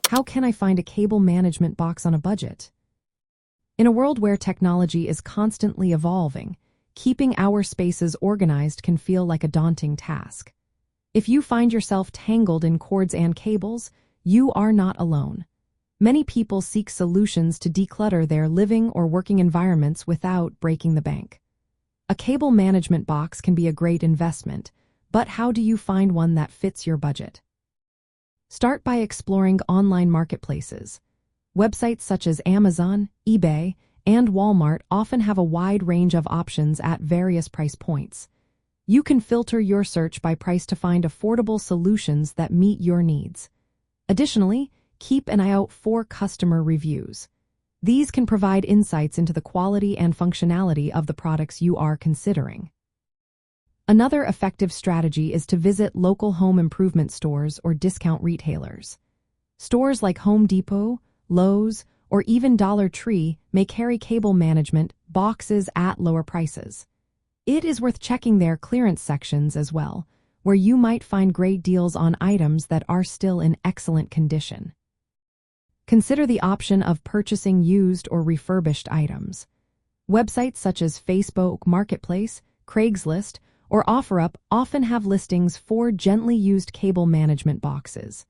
How can I find a cable management box on a budget? In a world where technology is constantly evolving, keeping our spaces organized can feel like a daunting task. If you find yourself tangled in cords and cables, you are not alone. Many people seek solutions to declutter their living or working environments without breaking the bank. A cable management box can be a great investment, but how do you find one that fits your budget? Start by exploring online marketplaces. Websites such as Amazon, eBay, and Walmart often have a wide range of options at various price points. You can filter your search by price to find affordable solutions that meet your needs. Additionally, keep an eye out for customer reviews. These can provide insights into the quality and functionality of the products you are considering. Another effective strategy is to visit local home improvement stores or discount retailers. Stores like Home Depot, Lowe's, or even Dollar Tree may carry cable management boxes at lower prices. It is worth checking their clearance sections as well, where you might find great deals on items that are still in excellent condition. Consider the option of purchasing used or refurbished items. Websites such as Facebook Marketplace, Craigslist, or OfferUp often have listings for gently used cable management boxes.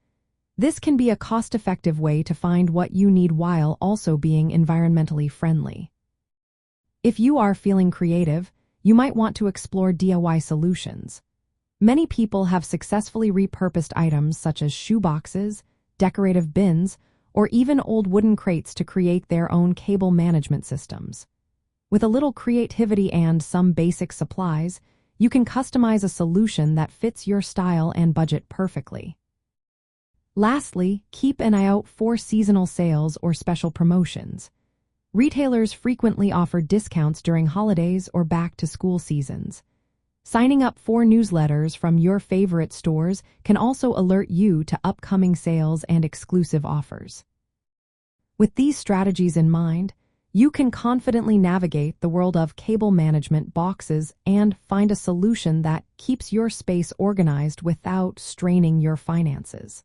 This can be a cost-effective way to find what you need while also being environmentally friendly. If you are feeling creative, you might want to explore DIY solutions. Many people have successfully repurposed items such as shoe boxes, decorative bins, or even old wooden crates to create their own cable management systems. With a little creativity and some basic supplies, you can customize a solution that fits your style and budget perfectly. Lastly, keep an eye out for seasonal sales or special promotions. Retailers frequently offer discounts during holidays or back-to-school seasons. Signing up for newsletters from your favorite stores can also alert you to upcoming sales and exclusive offers. With these strategies in mind, you can confidently navigate the world of cable management boxes and find a solution that keeps your space organized without straining your finances.